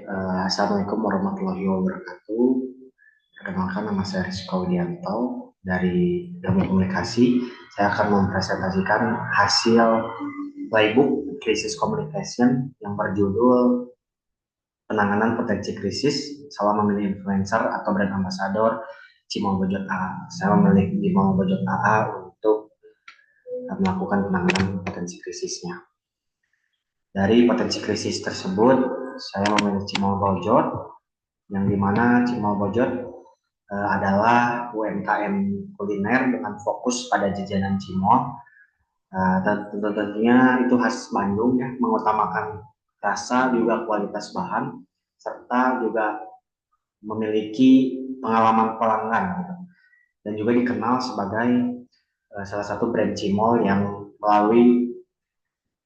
Assalamualaikum warahmatullahi wabarakatuh. Perkenalkan, nama saya Rizko Widianto dari Ilmu Komunikasi. Saya akan mempresentasikan hasil playbook Crisis Communication yang berjudul Penanganan Potensi Krisis selama memilih influencer atau brand ambassador Cimol Bojot AA. Saya memilih Cimol Bojot AA untuk melakukan penanganan potensi krisisnya. Dari potensi krisis tersebut, saya memilih Cimol Bojot, yang dimana Cimol Bojot adalah UMKM kuliner dengan fokus pada jajanan cimol. Dan tentunya itu khas Bandung ya, mengutamakan rasa juga kualitas bahan serta juga memiliki pengalaman pelanggan gitu. Dan juga dikenal sebagai salah satu brand cimol yang melalui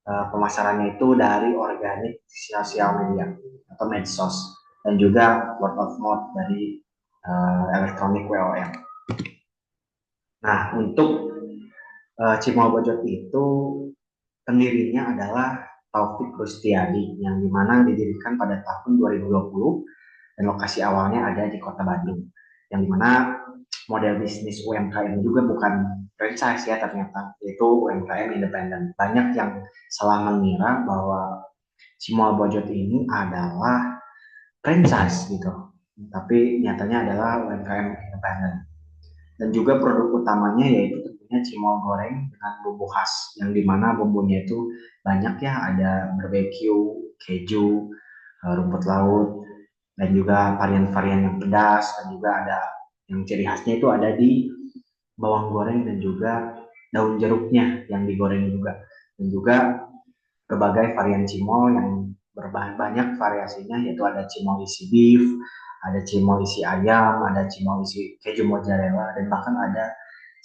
pemasarannya itu dari organik sosial media atau medsos dan juga word of mouth dari elektronik WOM. Nah, untuk Cimol Bojot itu pendirinya adalah Taufik Rustiadi yang dimana didirikan pada tahun 2020 dan lokasi awalnya ada di Kota Bandung. Yang dimana model bisnis UMKM juga bukan franchise ya ternyata, itu UMKM independen. Banyak yang salah mengira bahwa Cimol Bojot ini adalah franchise gitu, tapi nyatanya adalah UMKM independen. Dan juga produk utamanya yaitu tentunya cimol goreng dengan bumbu khas yang dimana bumbunya itu banyak ya, ada barbecue, keju, rumput laut, dan juga varian-varian yang pedas, dan juga ada yang ciri khasnya itu ada di bawang goreng dan juga daun jeruknya yang digoreng juga, dan juga berbagai varian cimol yang banyak variasinya, yaitu ada cimol isi beef, ada cimol isi ayam, ada cimol isi keju mozzarella, dan bahkan ada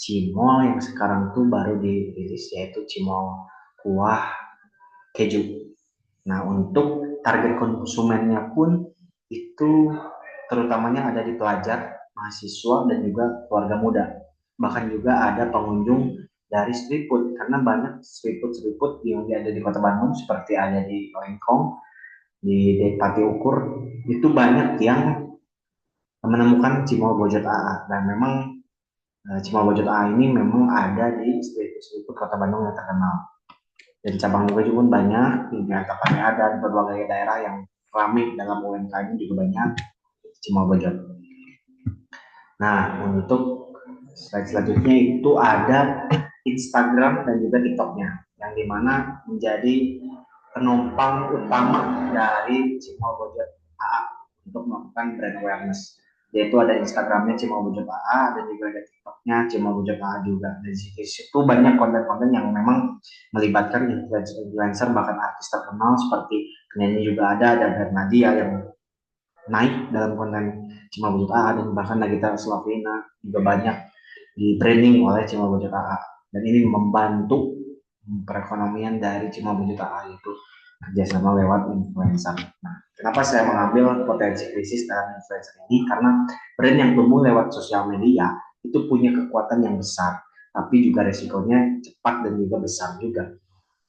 cimol yang sekarang tuh baru dirilis yaitu cimol kuah keju. Nah, untuk target konsumennya pun itu terutamanya ada di pelajar, mahasiswa, dan juga keluarga muda. Bahkan juga ada pengunjung dari street food, karena banyak street food yang ada di Kota Bandung seperti ada di Lengkong, di Pati Ukur, itu banyak yang menemukan Cimol Bojot AA. Dan memang Cimol Bojot AA ini memang ada di street food Kota Bandung yang terkenal. Dan cabang juga banyak, di Antapani ada, di berbagai daerah yang ramai dalam UMKM juga banyak Cimol Bojot. Nah, untuk slide selanjutnya itu ada Instagram dan juga TikToknya, yang dimana menjadi penumpang utama dari Cimol Bojot AA untuk melakukan brand awareness. Yaitu ada Instagramnya Cimol Bojot AA dan juga ada TikToknya Cimol Bojot AA juga. Dan di situ banyak konten-konten yang memang melibatkan influencer bahkan artis terkenal seperti penyanyi juga ada Bernadia yang naik dalam konten Cimol Bojot AA, dan bahkan Nagita Slavina juga banyak di branding oleh Cimol Bojot AA, dan ini membantu perekonomian dari Cimol Bojot AA itu kerjasama lewat influencer. Nah, kenapa saya mengambil potensi krisis dalam influencer ini? Karena brand yang tumbuh lewat sosial media itu punya kekuatan yang besar, tapi juga resikonya cepat dan juga besar juga.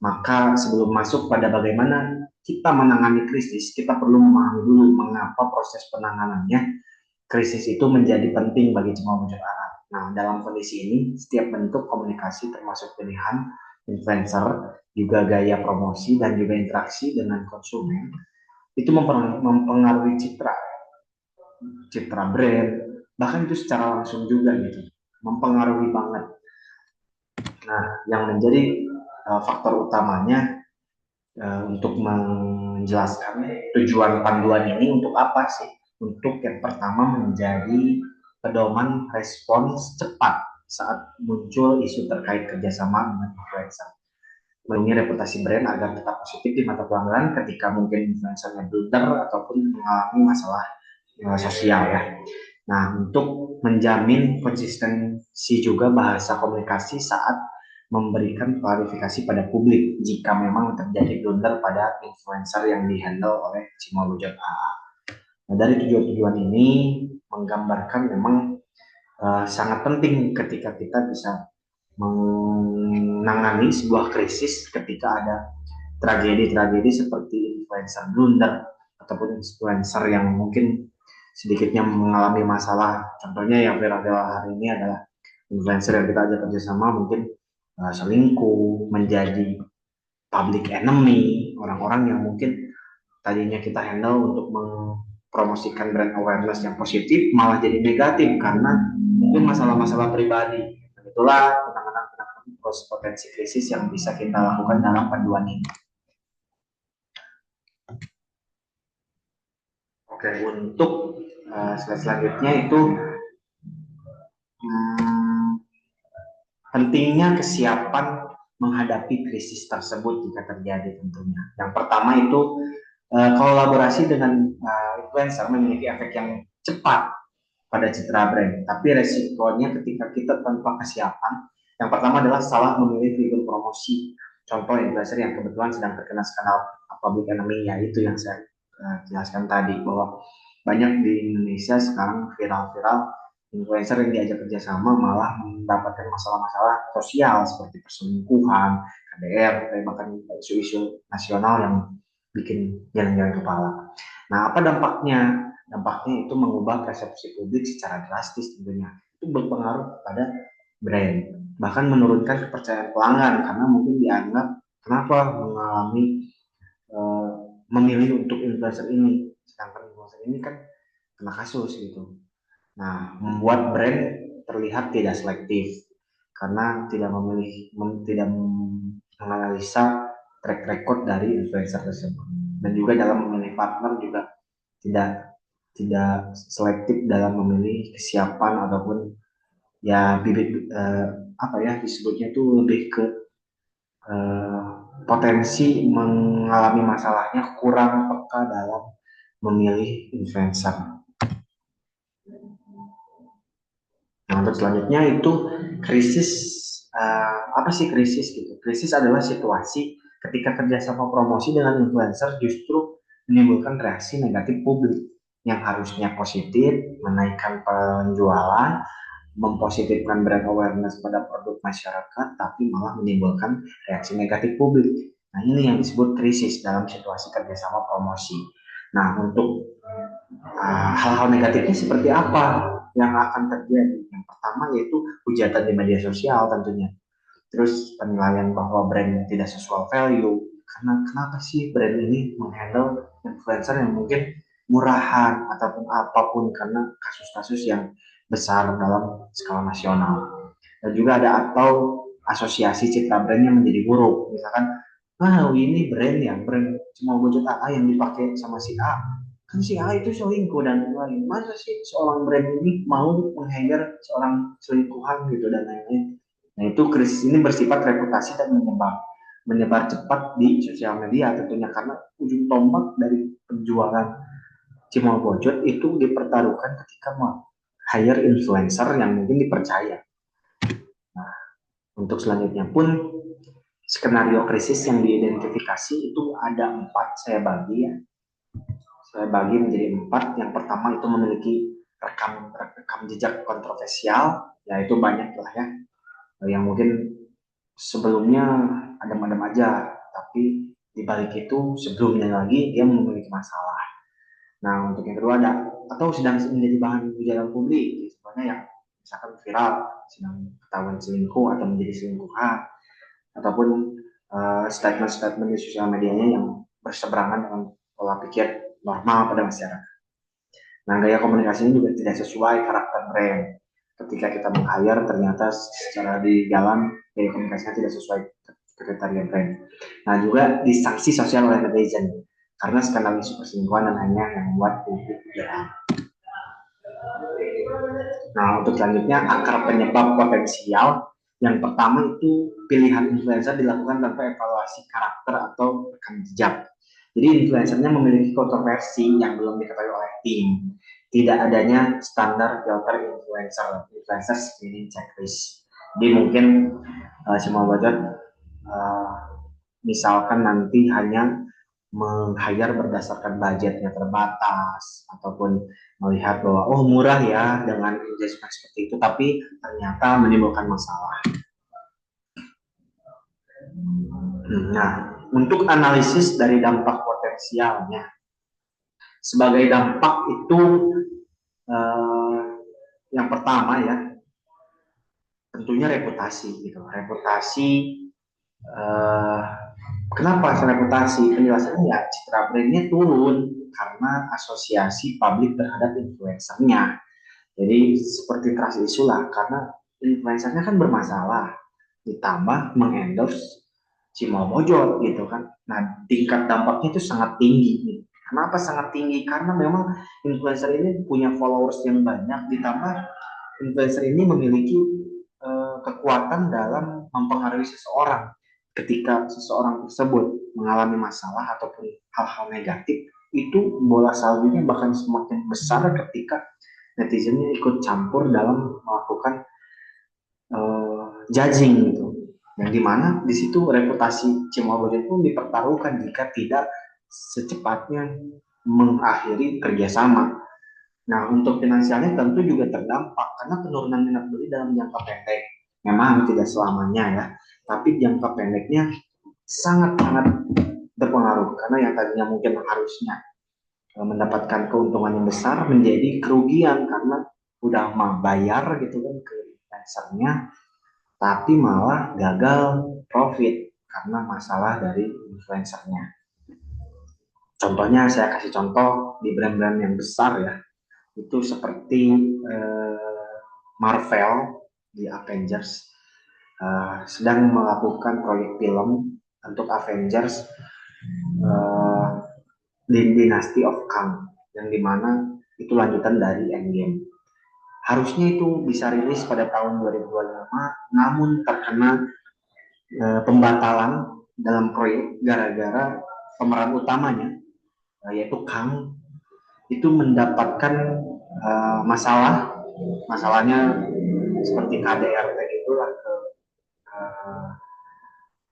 Maka sebelum masuk pada bagaimana kita menangani krisis, kita perlu memahami dulu mengapa proses penanganannya krisis itu menjadi penting bagi Cimol Bojot AA. Nah, dalam kondisi ini, setiap bentuk komunikasi termasuk pilihan influencer, juga gaya promosi, dan juga interaksi dengan konsumen, itu mempengaruhi citra brand, bahkan itu secara langsung juga gitu, mempengaruhi banget. Nah, yang menjadi faktor utamanya untuk menjelaskan tujuan panduan ini untuk apa sih? Untuk yang pertama menjadi pedoman respons cepat saat muncul isu terkait kerjasama dengan influencer. Melindungi reputasi brand agar tetap positif di mata pelanggan ketika mungkin influencernya blunder ataupun mengalami masalah sosial ya. Nah, untuk menjamin konsistensi juga bahasa komunikasi saat memberikan klarifikasi pada publik jika memang terjadi blunder pada influencer yang dihandle oleh Cimol Bojot AA. Nah, dari tujuan-tujuan ini menggambarkan memang sangat penting ketika kita bisa menangani sebuah krisis ketika ada tragedi-tragedi seperti influencer blunder ataupun influencer yang mungkin sedikitnya mengalami masalah. Contohnya yang viral-viral hari ini adalah influencer yang kita ajak kerjasama mungkin selingkuh, menjadi public enemy, orang-orang yang mungkin tadinya kita handle untuk mempromosikan brand awareness yang positif malah jadi negatif karena mungkin masalah-masalah pribadi. Itulah penanganan potensi krisis yang bisa kita lakukan dalam panduan ini. Oke, untuk slide selanjutnya itu pentingnya kesiapan menghadapi krisis tersebut jika terjadi tentunya. Yang pertama itu kolaborasi dengan influencer memiliki efek yang cepat pada citra brand. Tapi resikonya ketika kita tanpa kesiapan, yang pertama adalah salah memilih figur promosi. Contoh influencer yang kebetulan sedang terkena skandal public enemy, ya itu yang saya jelaskan tadi, bahwa banyak di Indonesia sekarang viral-viral influencer yang diajak kerjasama malah mendapatkan masalah-masalah sosial seperti perselingkuhan, KDRT, bahkan isu-isu nasional yang bikin jalan-jalan kepala. Nah, apa dampaknya? Dampaknya itu mengubah persepsi publik secara drastis tentunya. Itu berpengaruh pada brand, bahkan menurunkan kepercayaan pelanggan karena mungkin dianggap kenapa mengalami memilih untuk influencer ini, sedangkan influencer ini kan kena kasus gitu. Nah, membuat brand terlihat tidak selektif karena tidak tidak menganalisa track record dari influencer tersebut, dan juga dalam memilih partner juga tidak tidak selektif dalam memilih kesiapan ataupun ya bibit apa ya disebutnya itu lebih ke eh, potensi mengalami masalahnya kurang peka dalam memilih influencer. Nah, untuk selanjutnya itu krisis, apa sih krisis gitu? Krisis adalah situasi ketika kerjasama promosi dengan influencer justru menimbulkan reaksi negatif publik yang harusnya positif, menaikkan penjualan, mempositifkan brand awareness pada produk masyarakat, tapi malah menimbulkan reaksi negatif publik. Nah, ini yang disebut krisis dalam situasi kerjasama promosi. Nah, untuk hal-hal negatifnya seperti apa yang akan terjadi? Yang pertama yaitu hujatan di media sosial tentunya. Terus penilaian bahwa brand tidak sesuai value. Karena kenapa sih brand ini menghandle influencer yang mungkin murahan ataupun apapun karena kasus-kasus yang besar dalam skala nasional. Dan juga ada atau asosiasi citra brandnya menjadi buruk. Misalkan, ini brand ya, brand cuma wujud AA yang dipakai sama si A, kan si A itu selingkuh dan lain-lain. Masa sih seorang brand ini mau menghajar seorang selingkuhan gitu dan lain-lain. Nah, itu krisis ini bersifat reputasi dan menyebar cepat di sosial media tentunya karena ujung tombak dari penjualan Cimol Bojot itu dipertaruhkan ketika hire influencer yang mungkin dipercaya. Nah, untuk selanjutnya pun skenario krisis yang diidentifikasi itu ada 4, saya bagi ya. Saya bagi menjadi 4. Yang pertama itu memiliki rekam jejak kontroversial, yaitu banyak lah ya, yang mungkin sebelumnya adem-adem aja, tapi di balik itu sebelumnya lagi dia memiliki masalah. Nah, untuk yang kedua ada atau sedang menjadi bahan ujaran publik, sebenarnya yang misalkan viral, sedang ketahuan selingkuh atau menjadi selingkuhan, ataupun statement-statement di sosial medianya yang berseberangan dengan pola pikir normal pada masyarakat. Nah, gaya komunikasinya juga tidak sesuai karakter brand. Ketika kita meng-hire, ternyata secara di jalan gaya komunikasinya tidak sesuai kriteria brand. Nah, juga disanksi sosial oleh netizen karena skandal isu perselingkuhan dan hanya yang membuat publik geram. Nah, untuk selanjutnya akar penyebab potensial. Yang pertama itu pilihan influencer dilakukan tanpa evaluasi karakter atau rekam jejak. Jadi influencernya memiliki kontroversi yang belum diketahui oleh tim. Tidak adanya standar filter influencer screening checklist. Jadi mungkin semua budget misalkan nanti hanya meng-hire berdasarkan budgetnya terbatas ataupun melihat bahwa murah ya dengan engagement seperti itu, tapi ternyata menimbulkan masalah. Nah, untuk analisis dari dampak potensialnya, Sebagai dampak itu yang pertama ya, tentunya reputasi gitu. Reputasi, eh, kenapa reputasi? Penjelasannya ya citra brandnya turun karena asosiasi publik terhadap influencernya. Jadi seperti trust issue lah, karena influencernya kan bermasalah, ditambah mengendorse Cimol Bojot gitu kan. Nah, tingkat dampaknya itu sangat tinggi. Kenapa sangat tinggi? Karena memang influencer ini punya followers yang banyak, ditambah influencer ini memiliki kekuatan dalam mempengaruhi seseorang. Ketika seseorang tersebut mengalami masalah ataupun hal-hal negatif, itu bola saljunya bahkan semakin besar ketika netizennya ikut campur dalam melakukan judging gitu. Yang dimana di situ reputasi Cimol Bojot pun dipertaruhkan jika tidak secepatnya mengakhiri kerjasama. Nah, untuk finansialnya tentu juga terdampak karena penurunan minat beli dalam jangka pendek. Memang tidak selamanya ya, tapi jangka pendeknya sangat-sangat berpengaruh karena yang tadinya mungkin harusnya mendapatkan keuntungan yang besar menjadi kerugian karena udah mau bayar gitu kan ke influencernya, tapi malah gagal profit karena masalah dari influencernya. Contohnya saya kasih contoh di brand-brand yang besar ya, itu seperti Marvel di Avengers sedang melakukan proyek film untuk Avengers di Dynasty of Kang, yang dimana itu lanjutan dari Endgame. Harusnya itu bisa rilis pada tahun 2025, namun terkena pembatalan dalam proyek gara-gara pemeran utamanya yaitu Kang itu mendapatkan masalah. Masalahnya seperti KDRT itulah ke uh,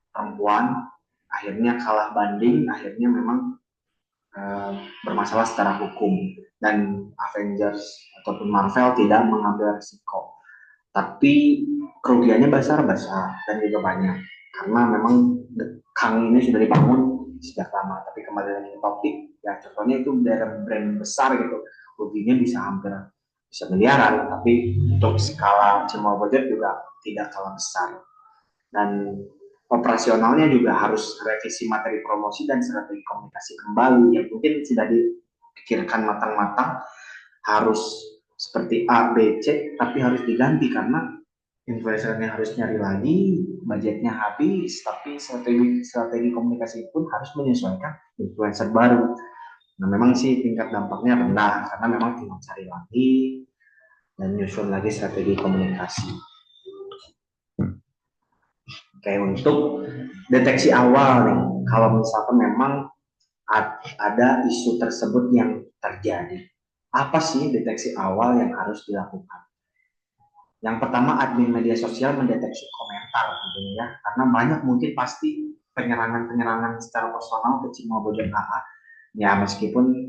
perempuan, akhirnya kalah banding, akhirnya memang bermasalah secara hukum, dan Avengers ataupun Marvel tidak mengambil risiko, tapi kerugiannya besar-besar dan juga banyak karena memang Kang ini sudah dibangun sejak lama. Tapi kembali lagi ke topik ya, contohnya itu brand besar gitu, ruginya bisa hampir bisa miliaran, tapi untuk skala Cimol Bojot juga tidak kalah besar. Dan operasionalnya juga harus revisi materi promosi dan strategi komunikasi kembali yang mungkin sudah dipikirkan matang-matang, harus seperti A, B, C, tapi harus diganti karena influencernya harus nyari lagi, budgetnya habis, tapi strategi komunikasi pun harus menyesuaikan influencer baru. Nah, memang sih tingkat dampaknya rendah karena memang tinggal cari lagi dan nyusun lagi strategi komunikasi. Oke, untuk deteksi awal nih, kalau misalkan memang ada isu tersebut yang terjadi, apa sih deteksi awal yang harus dilakukan? Yang pertama, admin media sosial mendeteksi komentar tentunya ya, karena banyak mungkin pasti penyerangan-penyerangan secara personal ke Cimol Bojot AA. Ya meskipun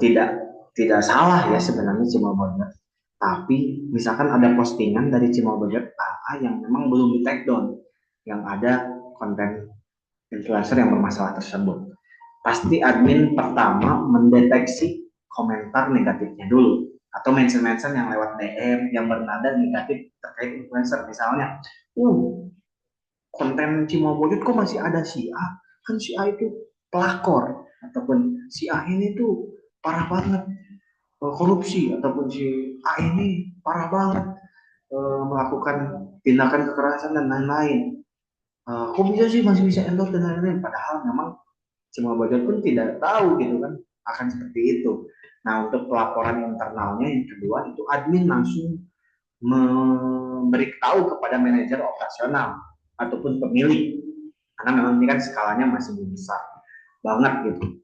tidak tidak salah ya sebenarnya Cimol Bojot, tapi misalkan ada postingan dari Cimol Bojot AA yang memang belum di take down, yang ada konten influencer yang bermasalah tersebut, pasti admin pertama mendeteksi komentar negatifnya dulu atau mention-mention yang lewat DM yang bernada negatif terkait influencer. Misalnya, konten Cimobojot kok masih ada si A, kan si A itu pelakor, ataupun si A ini tuh parah banget korupsi, ataupun si A ini parah banget melakukan tindakan kekerasan dan lain-lain. Kok bisa sih masih bisa endorse dan lain-lain, padahal memang Cimol Bojot pun tidak tahu gitu kan akan seperti itu. Nah, untuk pelaporan internalnya yang kedua itu admin langsung memberitahu kepada manajer operasional ataupun pemilik, karena memang ini kan skalanya masih besar banget gitu.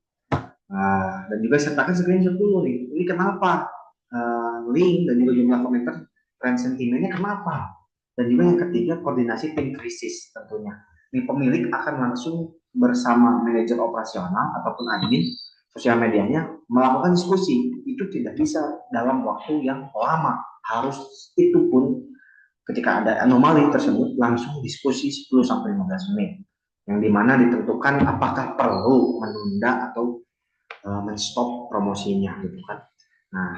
Dan juga sertakan screenshot dulu nih, ini kenapa link dan juga jumlah komentar trend sentimennya kenapa. Dan juga yang ketiga, koordinasi tim krisis tentunya. Ini pemilik akan langsung bersama manajer operasional ataupun admin sosial medianya melakukan diskusi. Itu tidak bisa dalam waktu yang lama, harus itu pun ketika ada anomali tersebut langsung diskusi 10-15 menit, yang dimana ditentukan apakah perlu menunda atau menstop promosinya gitu kan. Nah,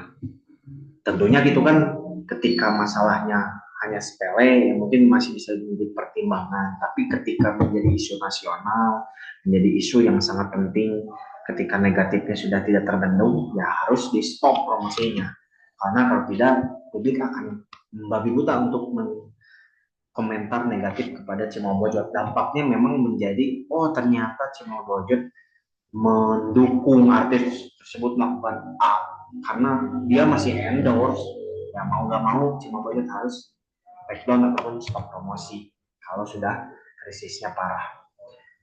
tentunya gitu kan, ketika masalahnya hanya sepele yang mungkin masih bisa menjadi pertimbangan, tapi ketika menjadi isu nasional, menjadi isu yang sangat penting, ketika negatifnya sudah tidak terbendung, ya harus di stop promosinya, karena kalau tidak publik akan membabi buta untuk komentar negatif kepada Cimol Bojot. Dampaknya memang menjadi, oh ternyata Cimol Bojot mendukung artis tersebut melakukan A, karena dia masih endorse. Ya mau nggak mau Cimol Bojot harus takedown ataupun stop promosi kalau sudah krisisnya parah.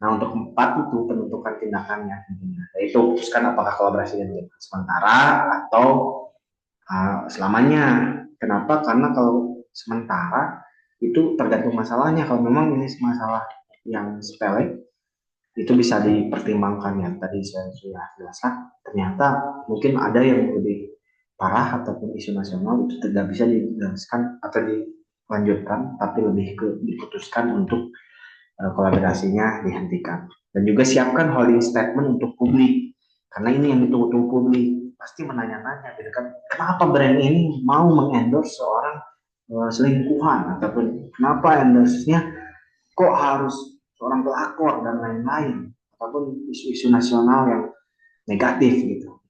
Nah, untuk empat itu penentukan tindakannya tentunya, yaitu putuskan apakah kolaborasi dengan sementara atau selamanya. Kenapa? Karena kalau sementara itu tergantung masalahnya. Kalau memang ini masalah yang sepele, itu bisa dipertimbangkan ya. Tadi saya sudah jelaskan, ternyata mungkin ada yang lebih parah ataupun isu nasional itu tidak bisa dijelaskan atau dilanjutkan, tapi lebih ke diputuskan untuk kolaborasinya dihentikan. Dan juga siapkan holding statement untuk publik, karena ini yang ditunggu-tunggu publik. Pasti menanya-nanya gitu kan, kenapa brand ini mau mengendorse seorang selingkuhan, ataupun kenapa endorse-nya kok harus seorang pelakor dan lain-lain, ataupun isu-isu nasional yang negatif gitu.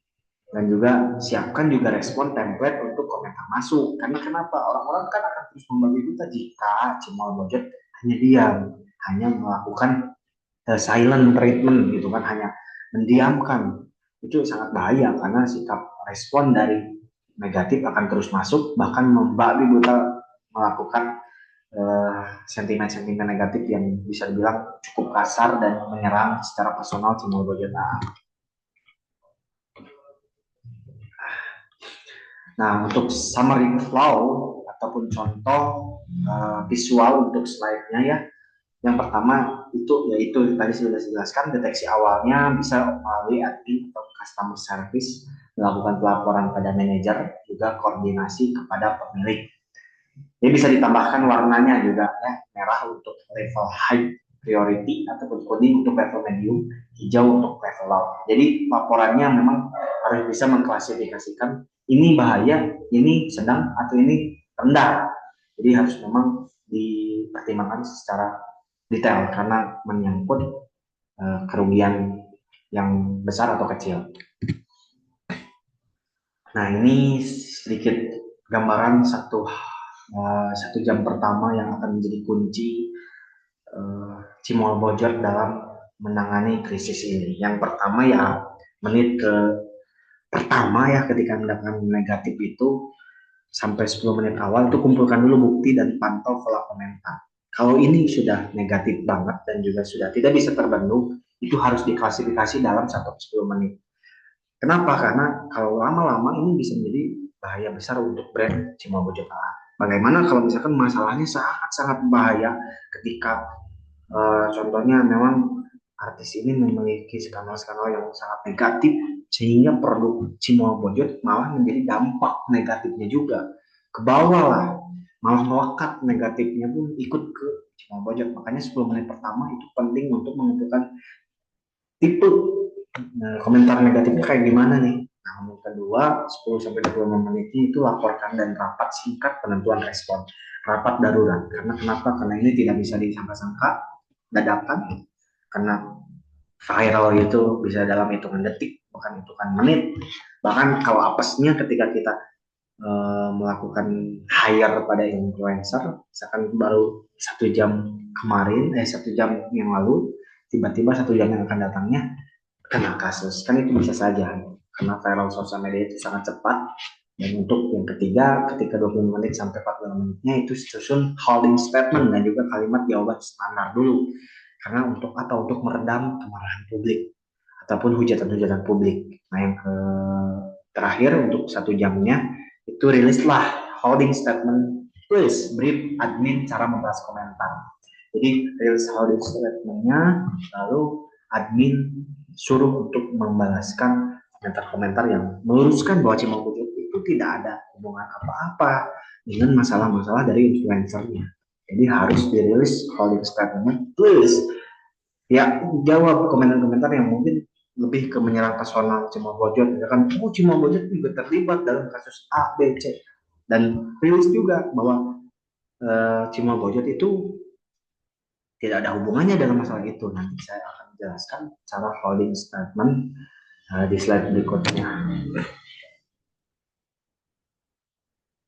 Dan juga siapkan juga respon template untuk komentar masuk, karena kenapa, orang-orang kan akan terus membabi buta jika Cimol Bojot hanya diam, hanya melakukan silent treatment gitu kan, hanya mendiamkan. Itu sangat bahaya, karena sikap respon dari negatif akan terus masuk, bahkan membabi buta melakukan sentimen-sentimen negatif yang bisa dibilang cukup kasar dan menyerang secara personal Cimol Bojot. Nah, untuk summary flow ataupun contoh visual untuk slide-nya ya. Yang pertama itu yaitu tadi sudah dijelaskan, deteksi awalnya bisa melalui admin atau customer service, melakukan pelaporan pada manajer, juga koordinasi kepada pemilik. Ini bisa ditambahkan warnanya juga ya, merah untuk level high priority ataupun kuning untuk level medium, hijau untuk level low. Jadi laporannya memang harus bisa mengklasifikasikan ini bahaya, ini sedang, atau ini rendah. Jadi harus memang dipertimbangkan secara detail karena menyangkut kerugian yang besar atau kecil. Nah, ini sedikit gambaran satu jam pertama yang akan menjadi kunci Cimol Bojot dalam menangani krisis ini. Yang pertama ya, menit ke pertama ya, ketika mendapatkan negatif itu sampai 10 menit awal itu kumpulkan dulu bukti dan pantau pola komentar. Kalau ini sudah negatif banget dan juga sudah tidak bisa terbendung, itu harus diklasifikasi dalam 1-10 menit. Kenapa? Karena kalau lama-lama ini bisa menjadi bahaya besar untuk brand Cimol Bojot AA. Bagaimana kalau misalkan masalahnya sangat-sangat bahaya ketika contohnya memang artis ini memiliki skandal-skandal yang sangat negatif, sehingga produk Cimol Bojot malah menjadi dampak negatifnya juga ke bawah lah, malah melekat negatifnya pun ikut ke Cimol Bojot. Makanya 10 menit pertama itu penting untuk menentukan tipe komentar negatifnya kayak gimana nih. Nah, yang kedua, 10-25 menitnya itu laporkan dan rapat singkat penentuan respon. Rapat darurat. Karena kenapa? Karena ini tidak bisa disangka-sangka, dadakan. Karena viral itu bisa dalam hitungan detik, bukan hitungan menit. Bahkan kalau apesnya ketika kita melakukan hire pada influencer, misalkan baru 1 jam kemarin, 1 jam yang lalu, tiba-tiba 1 jam yang akan datangnya kena kasus, kan itu bisa saja karena viral sosial media itu sangat cepat. Dan untuk yang ketiga, ketika 20 menit sampai 40 menitnya itu susun holding statement dan juga kalimat jawaban standar dulu, karena untuk apa? Untuk meredam kemarahan publik ataupun hujatan-hujatan publik. Nah, yang terakhir untuk 1 jamnya itu rilislah holding statement, tulis brief admin cara membahas komentar. Jadi rilis holding statementnya, lalu admin suruh untuk membalaskan komentar-komentar yang meluruskan bahwa Cimol Bojot itu tidak ada hubungan apa-apa dengan masalah-masalah dari influencernya. Jadi harus dirilis holding statement, tulis ya, jawab komentar-komentar yang mungkin lebih ke menyerang personal Cimol Bojot, ya kan? Oh, Cimol Bojot juga terlibat dalam kasus A, B, C, dan rilis juga bahwa Cimol Bojot itu tidak ada hubungannya dalam masalah itu. Nanti saya akan jelaskan cara holding statement di slide berikutnya.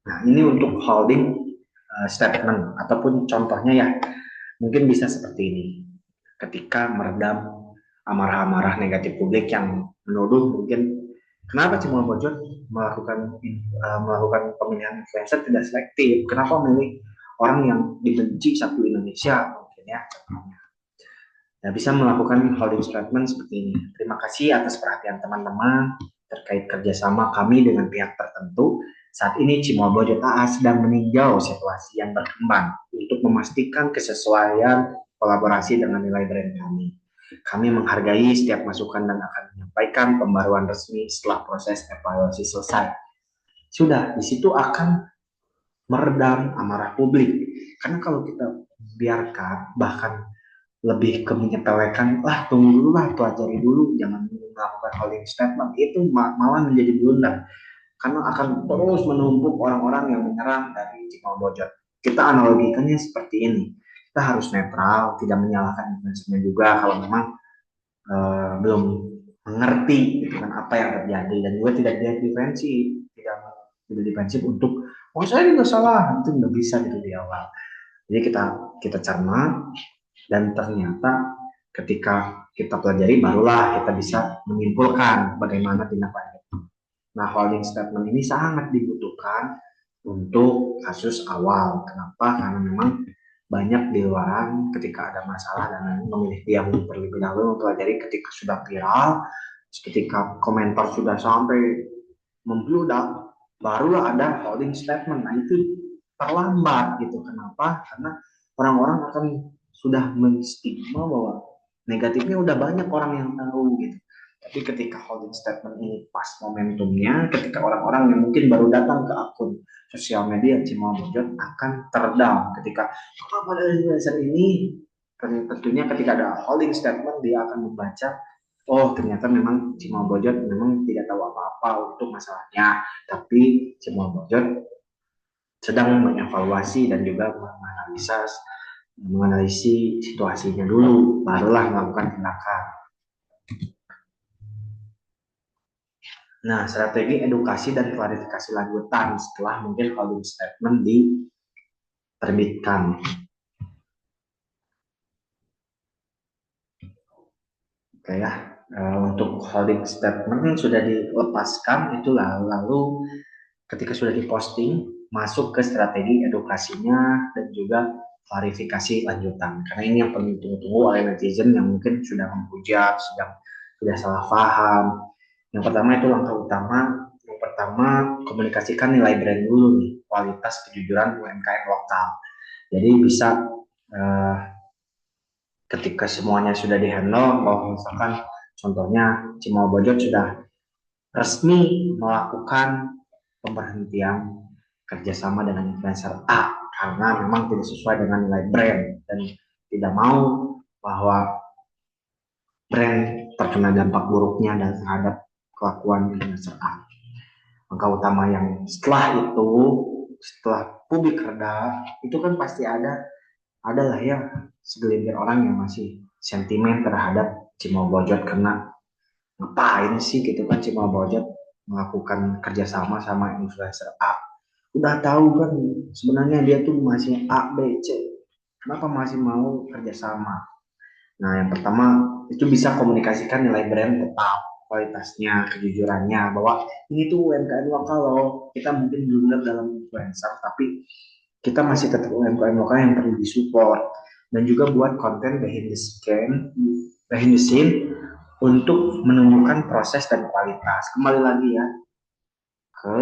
Nah, ini untuk holding statement ataupun contohnya ya, mungkin bisa seperti ini. Ketika meredam amarah-amarah negatif publik yang menuduh mungkin kenapa Cimol Bojot melakukan pemilihan influencer tidak selektif, kenapa memilih orang yang dibenci satu Indonesia mungkin ya contohnya. Nah, bisa melakukan holding statement seperti ini. Terima kasih atas perhatian teman-teman terkait kerjasama kami dengan pihak tertentu. Saat ini Cimol Bojot AA sedang meninjau situasi yang berkembang untuk memastikan kesesuaian kolaborasi dengan nilai brand kami. Kami menghargai setiap masukan dan akan menyampaikan pembaruan resmi setelah proses evaluasi selesai. Sudah, di situ akan meredam amarah publik. Karena kalau kita biarkan, bahkan lebih ke menyepelekan, lah tunggu dulu lah, pelajari dulu, jangan melakukan holding statement, itu malah menjadi blunder karena akan terus menumpuk orang-orang yang menyerang dari Cimol Bojot. Kita analogikannya seperti ini, kita harus netral, tidak menyalahkan influencernya juga kalau memang belum mengerti gitu kan apa yang terjadi, dan juga tidak tidak defensif untuk oh saya nggak salah, itu nggak bisa gitu di awal. Jadi kita cermat, dan ternyata ketika kita pelajari barulah kita bisa menyimpulkan bagaimana tindak lanjut. Nah, holding statement ini sangat dibutuhkan untuk kasus awal. Kenapa? Karena memang banyak di luaran ketika ada masalah dan memilih diam terlebih dahulu mempelajari ketika sudah viral, ketika komentar sudah sampai membludak, barulah ada holding statement. Nah, itu terlambat gitu. Kenapa? Karena orang-orang akan sudah menstigma bahwa negatifnya udah banyak orang yang tahu gitu. Tapi ketika holding statement ini pas momentumnya, ketika orang-orang yang mungkin baru datang ke akun sosial media Cimol Bojot akan teredam ketika pada dasar ini, tentunya ketika ada holding statement dia akan membaca oh ternyata memang Cimol Bojot memang tidak tahu apa-apa untuk masalahnya, tapi Cimol Bojot sedang mengevaluasi dan juga menganalisis situasinya dulu, barulah melakukan tindakan. Nah, strategi edukasi dan klarifikasi lanjutan setelah mungkin holding statement diterbitkan. Oke ya, untuk holding statement sudah dilepaskan, itu lalu ketika sudah diposting, masuk ke strategi edukasinya dan juga klarifikasi lanjutan. Karena ini yang paling ditunggu-tunggu oleh netizen yang mungkin sudah menghujat, sudah salah paham. Yang pertama itu langkah utama. Yang pertama, komunikasikan nilai brand dulu nih, kualitas kejujuran UMKM lokal. Jadi bisa ketika semuanya sudah dihandle, kalau misalkan contohnya Cimol Bojot sudah resmi melakukan pemberhentian kerjasama dengan influencer A karena memang tidak sesuai dengan nilai brand dan tidak mau bahwa brand terkena dampak buruknya dan terhadap kelakuan influencer A. Langkah utama yang setelah publik reda, itu kan pasti adalah ya segelintir orang yang masih sentimen terhadap Cimol Bojot karena ngapain sih gitu kan Cimol Bojot melakukan kerjasama sama influencer A. Udah tahu kan sebenarnya dia tuh masih A, B, C. Kenapa masih mau kerjasama? Nah, yang pertama itu bisa komunikasikan nilai brand tetap, kualitasnya, kejujurannya, bahwa ini tuh UMKM lokal loh. Kita mungkin blunder dalam influencer, tapi kita masih tetap UMKM lokal yang perlu disupport. Dan juga buat konten behind the scene untuk menunjukkan proses dan kualitas. Kembali lagi ya ke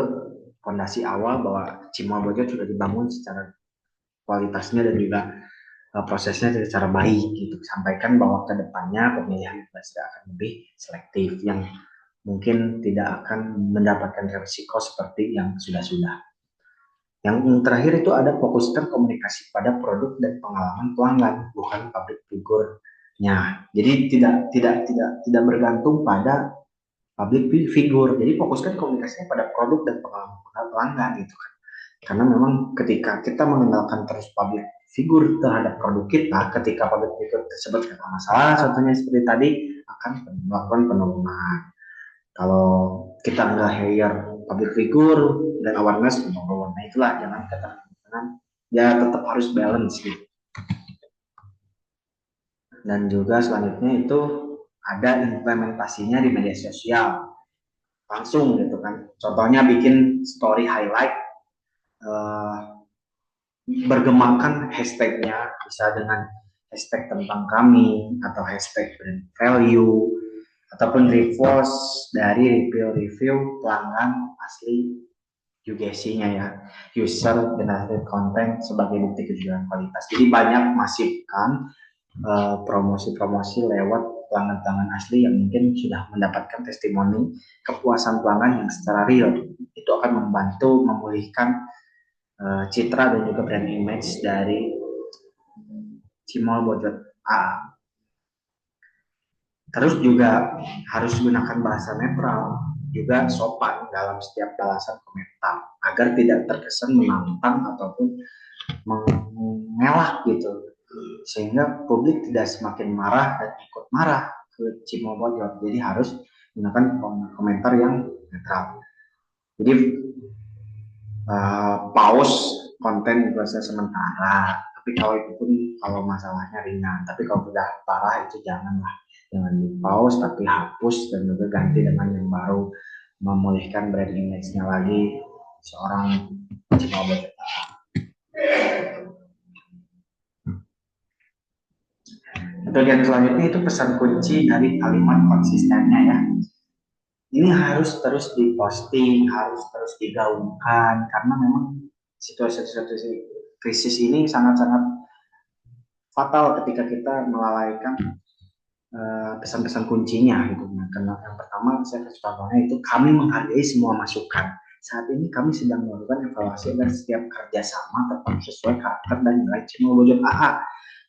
fondasi awal bahwa Cimol Bojot sudah dibangun secara kualitasnya dan juga prosesnya secara baik gitu. Sampaikan bahwa kedepannya pemilihan influencer akan lebih selektif yang mungkin tidak akan mendapatkan risiko seperti yang sudah-sudah. Yang terakhir itu ada fokuskan komunikasi pada produk dan pengalaman pelanggan, bukan public figure Ya, jadi tidak bergantung pada public figure. Jadi fokuskan komunikasinya pada produk dan pengalaman pelanggan gitu kan. Karena memang ketika kita mengenalkan terus public figure terhadap produk kita, ketika public figure tersebut kena masalah, contohnya seperti tadi, akan melakukan penurunan. Kalau kita nggak hire public figure dan awareness menurun, nah itulah jangan ketergantungan. Ya tetap harus balance gitu. Dan juga selanjutnya itu ada implementasinya di media sosial langsung gitu kan. Contohnya bikin story highlight, uh, bergemakan hashtagnya bisa dengan hashtag tentang kami atau hashtag brand value ataupun repost dari review pelanggan asli UGC-nya ya, user generated content sebagai bukti kejujuran kualitas. Jadi banyak masifkan promosi-promosi lewat pelanggan-pelanggan asli yang mungkin sudah mendapatkan testimoni kepuasan pelanggan yang secara real. Itu akan membantu memulihkan citra dan juga brand image dari Cimol Bojot A. Terus juga harus gunakan bahasa netral, juga sopan dalam setiap balasan komentar agar tidak terkesan menantang ataupun mengelak gitu, sehingga publik tidak semakin marah dan ikut marah ke Cimo Bojot. Jadi harus gunakan komentar yang netral. Jadi pause konten influencer sementara, tapi kalau itu pun kalau masalahnya ringan. Tapi kalau sudah parah itu janganlah, jangan di pause tapi hapus dan juga ganti dengan yang baru, memulihkan brand image-nya lagi seorang Cimo Bojot. Bagian selanjutnya itu pesan kunci dari kalimat konsistennya ya. Ini harus terus diposting, harus terus digaungkan karena memang situasi-situasi krisis ini sangat-sangat fatal ketika kita melalaikan pesan-pesan kuncinya gitu. Nah, karena yang pertama saya kasih contohnya itu kami menghargai semua masukan. Saat ini kami sedang melakukan evaluasi agar setiap kerjasama tetap sesuai karakter dan nilai Cimo Bojot AA.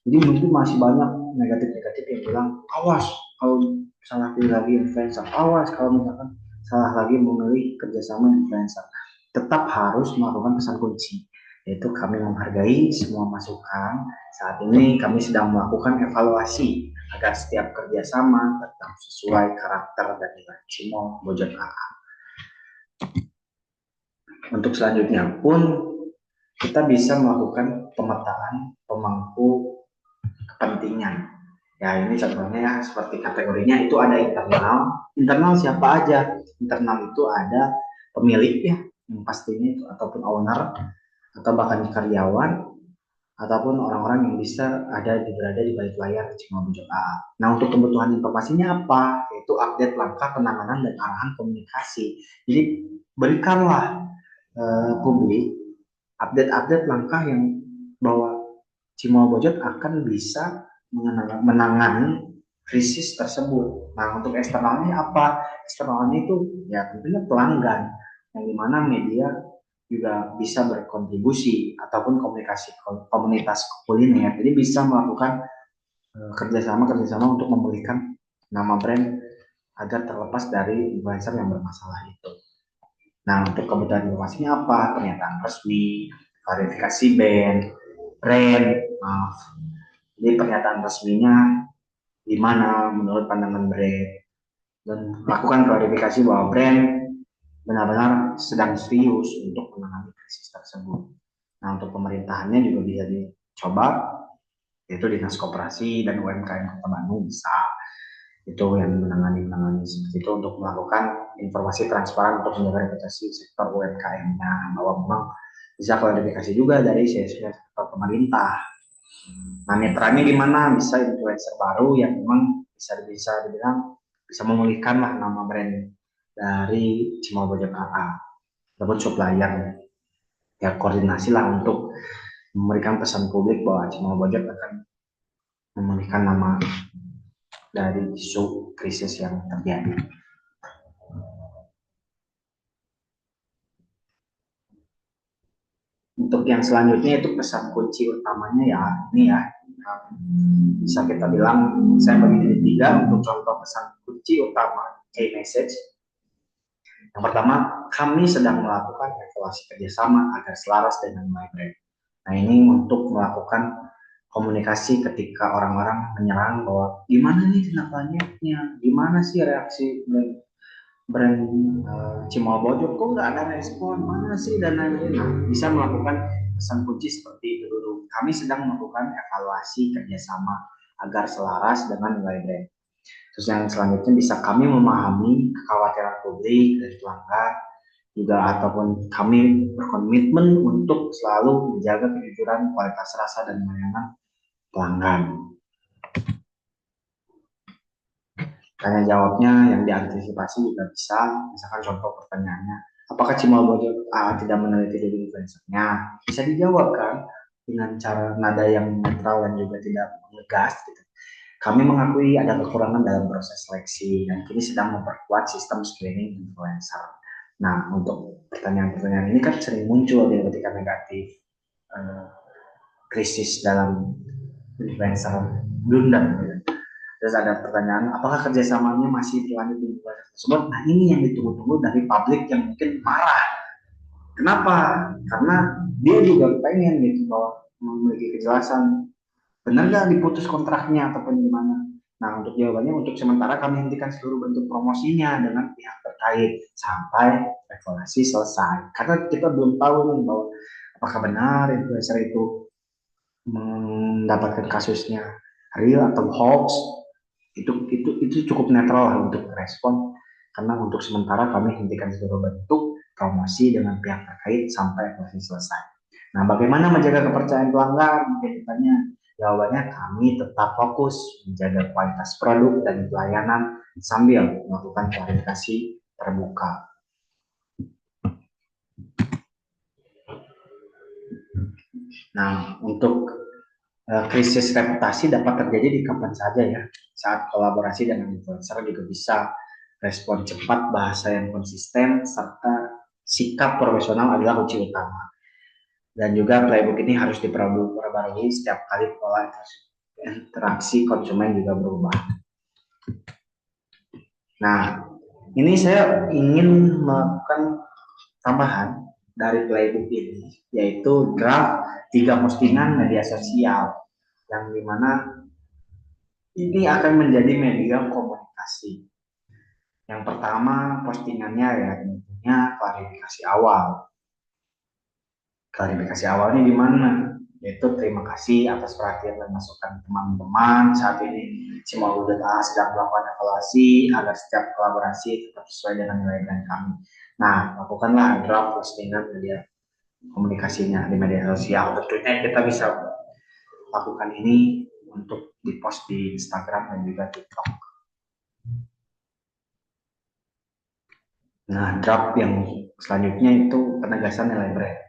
Jadi mungkin masih banyak negatif-negatif yang bilang awas kalau salah pilih lagi influencer, awas kalau misalkan salah lagi memilih kerjasama influencer. Tetap harus melakukan pesan kunci, yaitu kami menghargai semua masukan. Saat ini kami sedang melakukan evaluasi agar setiap kerjasama tetap sesuai karakter dan nilai Cimo Bojot AA. Untuk selanjutnya pun kita bisa melakukan pemetaan pemangku kepentingan. Ya ini contohnya ya seperti kategorinya itu ada internal. Internal siapa aja? Internal itu ada pemilik ya, yang pastinya itu ataupun owner atau bahkan karyawan ataupun orang-orang yang bisa berada di balik layar Cimo Bojot AA. Nah untuk kebutuhan informasinya apa? Yaitu update langkah penanganan dan arahan komunikasi. Jadi berikanlah publik update-update langkah yang bahwa Cimo Bojot akan bisa menangani krisis tersebut. Nah, untuk eksternalnya apa? Eksternalnya itu ya tentunya pelanggan, yang dimana media juga bisa berkontribusi ataupun komunikasi komunitas kuliner. Jadi bisa melakukan kerjasama untuk memulihkan nama brand agar terlepas dari influencer yang bermasalah itu. Nah, untuk kebutuhan informasinya apa? Pernyataan resmi, klarifikasi brand, maaf. Jadi pernyataan resminya di mana menurut pandangan brand, dan lakukan klarifikasi bahwa brand benar-benar sedang serius untuk menangani krisis tersebut. Nah, untuk pemerintahannya juga bisa dicoba, yaitu Dinas Koperasi dan UMKM Kota Bandung bisa itu yang menangani seperti itu untuk melakukan informasi transparan untuk menjaga reputasi sektor UMKM-nya, bahwa memang bisa klarifikasi juga dari sektor pemerintah. Nah, netranya gimana? Bisa influencer baru yang memang bisa dibilang bisa memulihkan lah nama brand dari Cimo Bojot AA ataupun supplier. Ya koordinasi lah untuk memberikan pesan publik bahwa Cimo Bojot akan memulihkan nama dari isu krisis yang terjadi. Untuk yang selanjutnya itu pesan kunci utamanya ya ini ya, bisa kita bilang saya bagi jadi tiga untuk contoh pesan kunci utama key message. Yang pertama, kami sedang melakukan evaluasi kerjasama agar selaras dengan nilai brand. Nah ini untuk melakukan komunikasi ketika orang-orang menyerang bahwa gimana nih tindak lanjutnya, gimana sih reaksi brand Cimol Bojot kok nggak ada respon, mana sih dan lain-lain. Nah, bisa melakukan pesan kunci seperti itu dulu. Kami sedang melakukan evaluasi kerjasama agar selaras dengan nilai brand. Terus yang selanjutnya bisa kami memahami kekhawatiran publik dari pelanggan juga ataupun kami berkomitmen untuk selalu menjaga kejujuran, kualitas rasa dan layanan pelanggan. Tanya jawabnya yang diantisipasi juga bisa, misalkan contoh pertanyaannya, apakah Cimol Bojot tidak meneliti diri influencernya? Bisa dijawab kan dengan cara nada yang netral dan juga tidak ngegas gitu. Kami mengakui ada kekurangan dalam proses seleksi dan kini sedang memperkuat sistem screening influencer. Nah, untuk pertanyaan-pertanyaan ini kan sering muncul ketika negatif, krisis dalam influencer blunder. Gitu. Terus ada pertanyaan, apakah kerjasamanya masih berlanjut di influencer tersebut? Nah, ini yang ditunggu-tunggu dari publik yang mungkin marah. Kenapa? Karena dia juga pengen gitu bahwa memiliki kejelasan benar nggak diputus kontraknya ataupun gimana. Nah untuk jawabannya untuk sementara kami hentikan seluruh bentuk promosinya dengan pihak terkait sampai evaluasi selesai. Karena kita belum tahu nih bahwa apakah benar influencer itu mendapatkan kasusnya real atau hoax. Itu cukup netral lah untuk respon karena untuk sementara kami hentikan seluruh bentuk promosi dengan pihak terkait sampai evaluasi selesai. Nah, bagaimana menjaga kepercayaan pelanggan? Mungkin ditanya. Jawabannya kami tetap fokus menjaga kualitas produk dan pelayanan sambil melakukan klarifikasi terbuka. Nah, untuk krisis reputasi dapat terjadi di kapan saja ya. Saat kolaborasi dengan influencer juga bisa respon cepat, bahasa yang konsisten, serta sikap profesional adalah kunci utama. Dan juga playbook ini harus diperbarui setiap kali pola interaksi konsumen juga berubah. Nah, ini saya ingin melakukan tambahan dari playbook ini, yaitu draft 3 postingan media sosial, yang dimana ini akan menjadi media komunikasi. Yang pertama postingannya ya tentunya klarifikasi awal. Klarifikasi awalnya di mana? Yaitu terima kasih atas perhatian dan masukan teman-teman. Saat ini Cimol Bojot sedang melakukan evaluasi agar setiap kolaborasi tetap sesuai dengan nilai brand kami. Nah, lakukanlah draft postingan media komunikasinya di media sosial. Tentunya kita bisa lakukan ini untuk di-post di Instagram dan juga TikTok. Nah, draft yang selanjutnya itu penegasan nilai brand.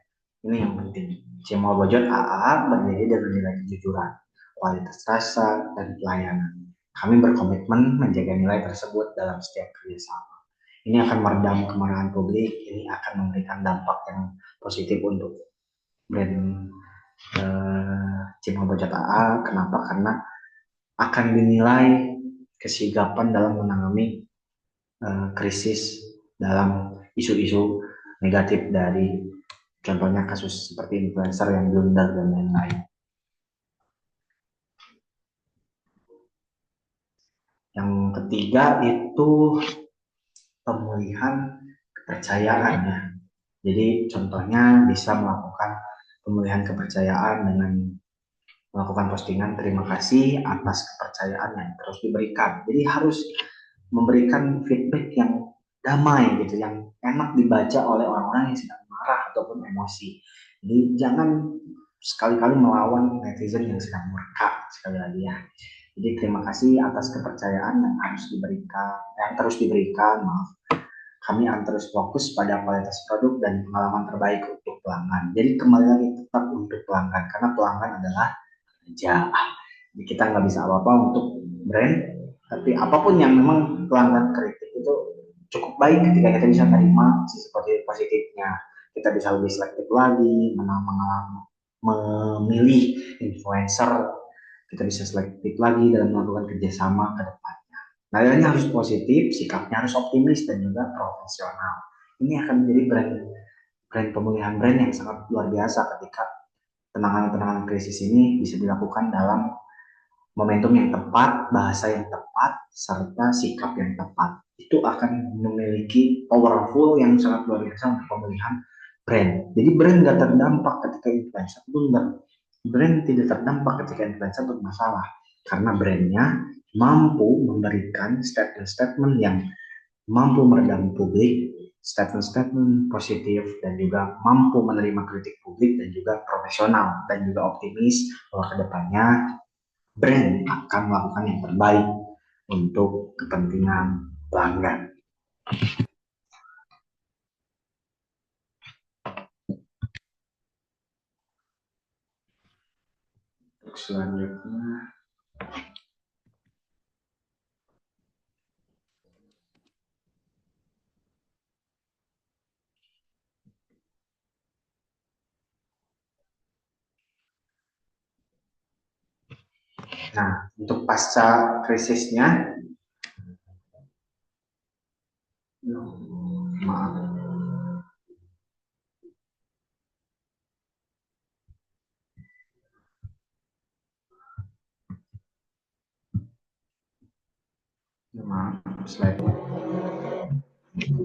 Ini yang penting. Cimol Bojot AA berdiri dengan nilai kejujuran, kualitas rasa, dan pelayanan. Kami berkomitmen menjaga nilai tersebut dalam setiap kerjasama. Ini akan meredam kemarahan publik, ini akan memberikan dampak yang positif untuk brand Cimol Bojot AA. Kenapa? Karena akan dinilai kesigapan dalam menangani krisis dalam isu-isu negatif dari contohnya kasus seperti influencer yang blunder dan lain-lain. Yang ketiga itu pemulihan kepercayaan ya. Jadi contohnya bisa melakukan pemulihan kepercayaan dengan melakukan postingan terima kasih atas kepercayaan yang terus diberikan. Jadi harus memberikan feedback yang damai gitu, yang enak dibaca oleh orang-orang yang sedang marah ataupun emosi. Jadi jangan sekali-kali melawan netizen yang sedang murka sekali lagi ya. Jadi terima kasih atas kepercayaan yang harus diberikan, yang terus diberikan. Maaf, kami akan terus fokus pada kualitas produk dan pengalaman terbaik untuk pelanggan. Jadi kembali lagi tetap untuk pelanggan karena pelanggan adalah raja. Jadi kita nggak bisa apa-apa untuk brand, tapi apapun yang memang pelanggan kritik itu cukup baik ketika kita bisa terima sisi positifnya. kita bisa lebih selektif lagi, memilih influencer, kita bisa selektif lagi dalam melakukan kerjasama ke depannya. Nadanya harus positif, sikapnya harus optimis dan juga profesional. Ini akan menjadi brand pemulihan brand yang sangat luar biasa ketika penanganan krisis ini bisa dilakukan dalam momentum yang tepat, bahasa yang tepat, serta sikap yang tepat. Itu akan memiliki powerful yang sangat luar biasa untuk pemulihan brand. Jadi brand nggak terdampak ketika influencer blunder. Brand tidak terdampak ketika influencer bermasalah. Karena brandnya mampu memberikan statement-statement yang mampu meredam publik, statement-statement positif, dan juga mampu menerima kritik publik, dan juga profesional, dan juga optimis bahwa kedepannya brand akan melakukan yang terbaik untuk kepentingan pelanggan. Untuk selanjutnya, nah untuk pasca krisisnya, maaf, slide.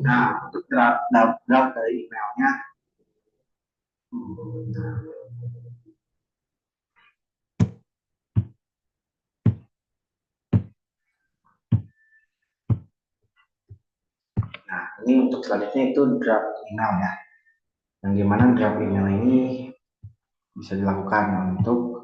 Nah, untuk draft dari emailnya, nah ini untuk selanjutnya itu draft email ya. Yang gimana draft email ini bisa dilakukan untuk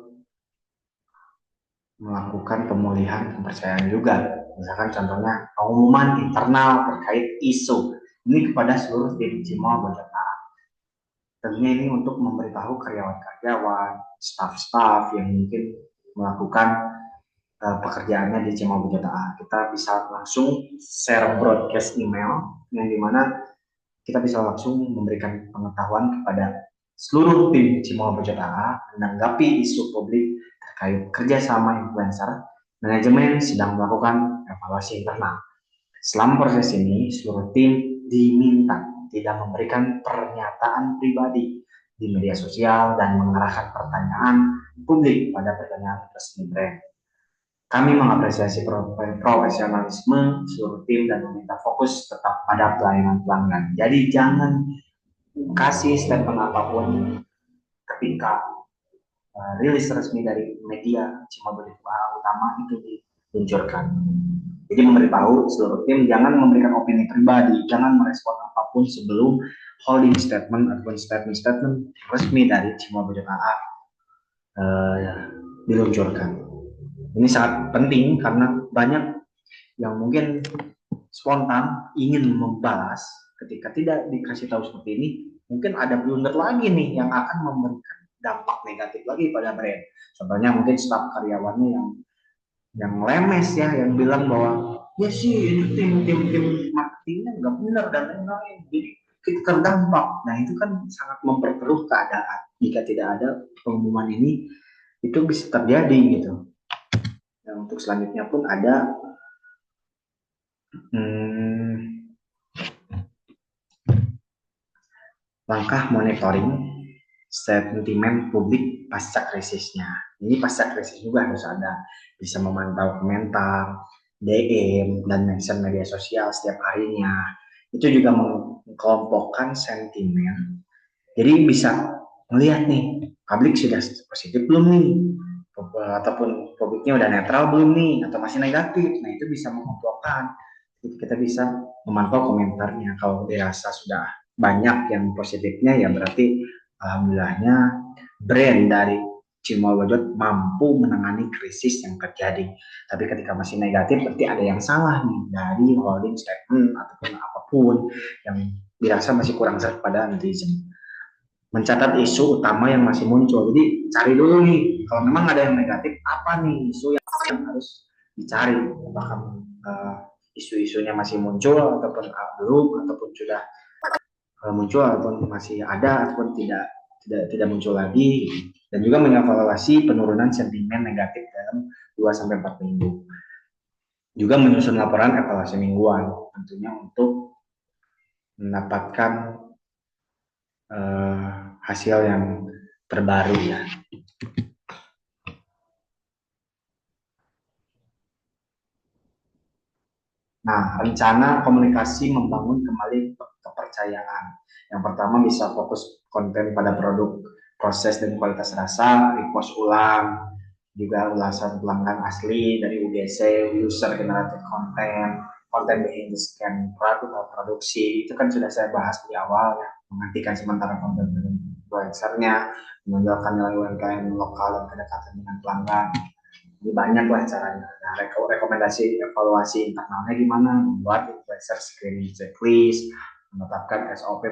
melakukan pemulihan kepercayaan juga. Misalkan contohnya pengumuman internal terkait isu ini kepada seluruh tim Cimol Bojota. Tentunya ini untuk memberitahu karyawan-karyawan, staff-staff yang mungkin melakukan pekerjaannya di Cimol Bojota A. Kita bisa langsung share broadcast email yang dimana kita bisa langsung memberikan pengetahuan kepada seluruh tim Cimol Bojota A menanggapi isu publik terkait kerjasama influencer. Manajemen sedang melakukan evaluasi internal. Selama proses ini, seluruh tim diminta tidak memberikan pernyataan pribadi di media sosial dan mengarahkan pertanyaan publik pada pertanyaan resmi brand. Kami mengapresiasi profesionalisme seluruh tim dan meminta fokus tetap pada pelayanan pelanggan. Jadi jangan kasih statement apapun ketika rilis resmi dari media Cimabue utama itu diluncurkan. Jadi memberitahu seluruh tim jangan memberikan opini pribadi, jangan merespon apapun sebelum holding statement ataupun statement resmi dari Cimabue AA diluncurkan. Ini sangat penting karena banyak yang mungkin spontan ingin membalas ketika tidak dikasih tahu seperti ini, mungkin ada blunder lagi nih yang akan memberikan dampak negatif lagi pada brand. Contohnya mungkin staf karyawannya yang lemes ya, yang bilang bahwa ya sih itu tim marketingnya nggak benar dan lain-lain, jadi kita terdampak. Nah itu kan sangat memperkeruh keadaan. Jika tidak ada pengumuman ini, itu bisa terjadi gitu. Nah, untuk selanjutnya pun ada langkah monitoring sentimen publik pasca krisisnya. Ini pasca krisis juga harus ada, bisa memantau komentar, DM, dan mention media sosial setiap harinya. Itu juga mengkelompokkan sentimen. Jadi bisa melihat nih, publik sudah positif belum nih, ataupun publiknya udah netral belum nih, atau masih negatif. Nah itu bisa mengelompokkan. Jadi kita bisa memantau komentarnya. Kalau dirasa sudah banyak yang positifnya, ya berarti alhamdulillahnya brand dari Cimol Bojot mampu menangani krisis yang terjadi. Tapi ketika masih negatif, berarti ada yang salah nih dari holding statement ataupun apapun yang dirasa masih kurang serta pada netizen. Mencatat isu utama yang masih muncul. Jadi cari dulu nih, kalau memang ada yang negatif, apa nih isu yang harus dicari. Apakah isu-isunya masih muncul ataupun belum, ataupun sudah muncul ataupun masih ada ataupun tidak muncul lagi, dan juga mengevaluasi penurunan sentimen negatif dalam 2 sampai 4 minggu. Juga menyusun laporan evaluasi mingguan tentunya untuk mendapatkan hasil yang terbaru ya. Nah, rencana komunikasi membangun kembali kepercayaan. Yang pertama bisa fokus konten pada produk, proses, dan kualitas rasa, repost ulang, juga ulasan pelanggan asli dari UGC, user generated content, konten behind the scan produk atau produksi. Itu kan sudah saya bahas di awal ya, menghentikan sementara konten influencernya, menonjolkan nilai UMKM lokal dan kedekatan dengan pelanggan. Jadi banyak lah caranya. Nah, rekomendasi evaluasi internalnya gimana? Membuat influencer screening checklist, menetapkan SOP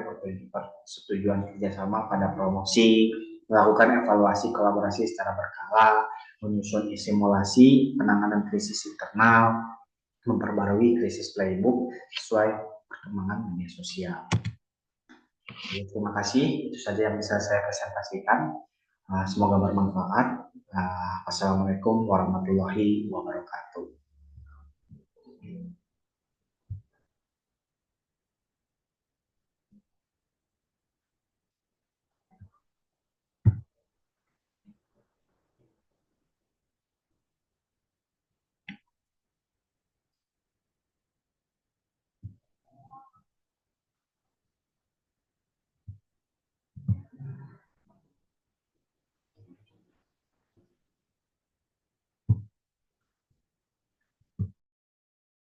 persetujuan kerjasama pada promosi, melakukan evaluasi kolaborasi secara berkala, menyusun simulasi penanganan krisis internal, memperbarui krisis playbook sesuai perkembangan media sosial. Jadi, terima kasih, itu saja yang bisa saya presentasikan. Semoga bermanfaat. Assalamualaikum warahmatullahi wabarakatuh.